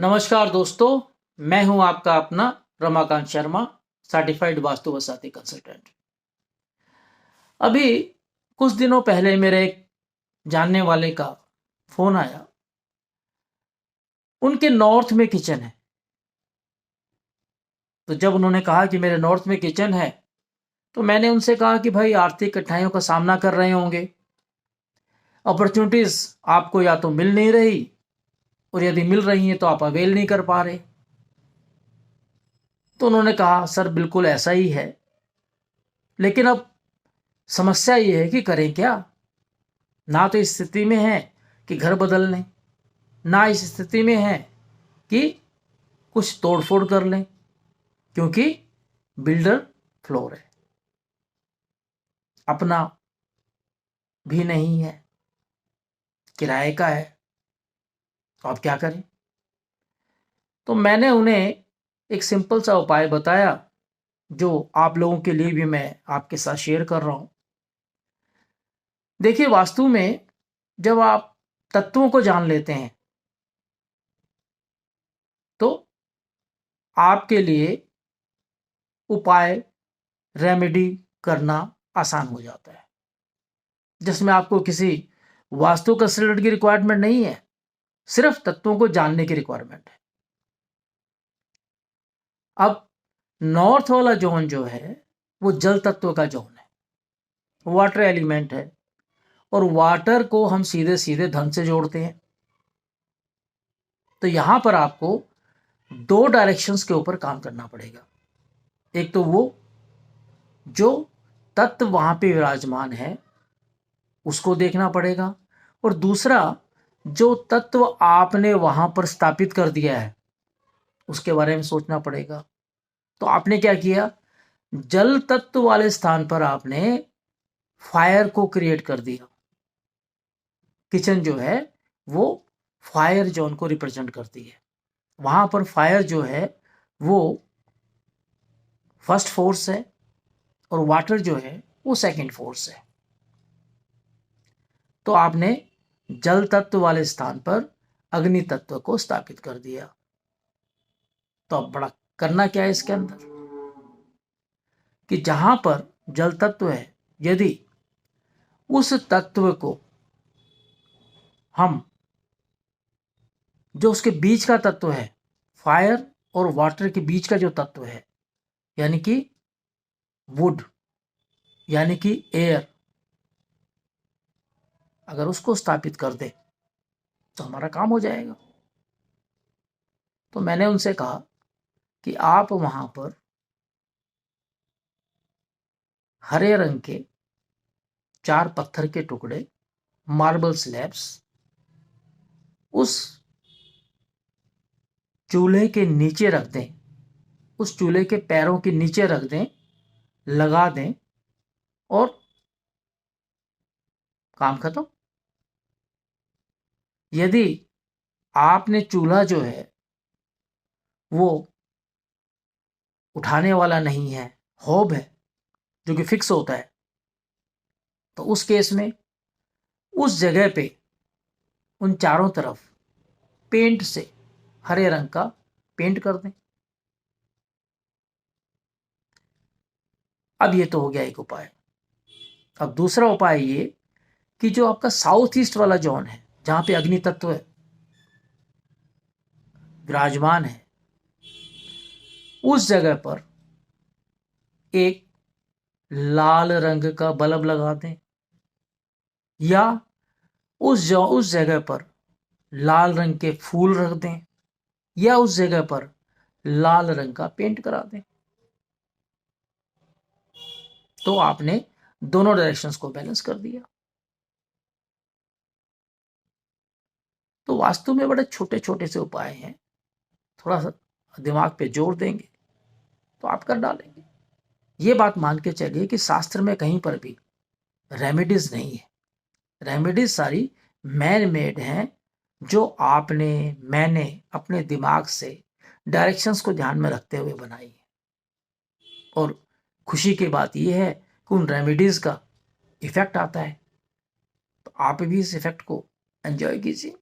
नमस्कार दोस्तों, मैं हूं आपका अपना रमाकांत शर्मा, सर्टिफाइड वास्तु व साथी कंसल्टेंट। अभी कुछ दिनों पहले मेरे एक जानने वाले का फोन आया। उनके नॉर्थ में किचन है। तो जब उन्होंने कहा कि मेरे नॉर्थ में किचन है, तो मैंने उनसे कहा कि भाई आर्थिक कठिनाइयों का सामना कर रहे होंगे, अपॉर्चुनिटीज आपको या तो मिल नहीं रही, और यदि मिल रही हैं तो आप अवेल नहीं कर पा रहे। तो उन्होंने कहा सर बिल्कुल ऐसा ही है, लेकिन अब समस्या ये है कि करें क्या। ना तो इस स्थिति में है कि घर बदल लें, ना इस स्थिति में है कि कुछ तोड़फोड़ कर लें, क्योंकि बिल्डर फ्लोर है, अपना भी नहीं है, किराए का है। तो आप क्या करें। तो मैंने उन्हें एक सिंपल सा उपाय बताया, जो आप लोगों के लिए भी मैं आपके साथ शेयर कर रहा हूं। देखिए, वास्तु में जब आप तत्वों को जान लेते हैं तो आपके लिए उपाय रेमेडी करना आसान हो जाता है, जिसमें आपको किसी वास्तु कंसल्टेंट की रिक्वायरमेंट नहीं है, सिर्फ तत्वों को जानने की रिक्वायरमेंट है। अब नॉर्थ वाला जोन जो है वो जल तत्व का जोन है, वाटर एलिमेंट है, और वाटर को हम सीधे सीधे धन से जोड़ते हैं। तो यहां पर आपको दो डायरेक्शंस के ऊपर काम करना पड़ेगा। एक तो वो जो तत्व वहां पे विराजमान है उसको देखना पड़ेगा, और दूसरा जो तत्व आपने वहां पर स्थापित कर दिया है उसके बारे में सोचना पड़ेगा। तो आपने क्या किया, जल तत्व वाले स्थान पर आपने फायर को क्रिएट कर दिया। किचन जो है वो फायर जोन को रिप्रेजेंट करती है। वहां पर फायर जो है वो फर्स्ट फोर्स है, और वाटर जो है वो सेकंड फोर्स है। तो आपने जल तत्व वाले स्थान पर अग्नि तत्व को स्थापित कर दिया। तो अब बड़ा करना क्या है इसके अंदर, कि जहां पर जल तत्व है, यदि उस तत्व को हम, जो उसके बीच का तत्व है, फायर और वाटर के बीच का जो तत्व है, यानी कि वुड, यानी कि एयर, अगर उसको स्थापित कर दे तो हमारा काम हो जाएगा। तो मैंने उनसे कहा कि आप वहां पर हरे रंग के 4 पत्थर के टुकड़े, मार्बल स्लैब्स, उस चूल्हे के नीचे रख दें, उस चूल्हे के पैरों के नीचे रख दें, लगा दें, और काम खत्म। यदि आपने चूल्हा जो है वो उठाने वाला नहीं है, होब है जो कि फिक्स होता है, तो उस केस में उस जगह पे उन चारों तरफ पेंट से हरे रंग का पेंट कर दें। अब ये तो हो गया एक उपाय। अब दूसरा उपाय ये कि जो आपका साउथ ईस्ट वाला जोन है, जहां पे अग्नि तत्व विराजमान है, उस जगह पर एक लाल रंग का बल्ब लगा दें, या उस जगह पर लाल रंग के फूल रख दें, या उस जगह पर लाल रंग का पेंट करा दें। तो आपने दोनों डायरेक्शंस को बैलेंस कर दिया। तो वास्तु में बड़े छोटे छोटे से उपाय हैं, थोड़ा सा दिमाग पे जोर देंगे तो आप कर डालेंगे। ये बात मान के चलिए कि शास्त्र में कहीं पर भी रेमेडीज नहीं है। रेमेडीज सारी मैन मेड हैं, जो आपने, मैंने अपने दिमाग से डायरेक्शंस को ध्यान में रखते हुए बनाई है। और खुशी की बात यह है कि उन रेमेडीज का इफेक्ट आता है, तो आप भी इस इफेक्ट को एंजॉय कीजिए।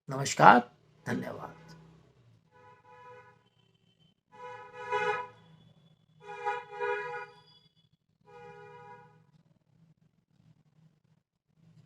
नमस्कार, धन्यवाद।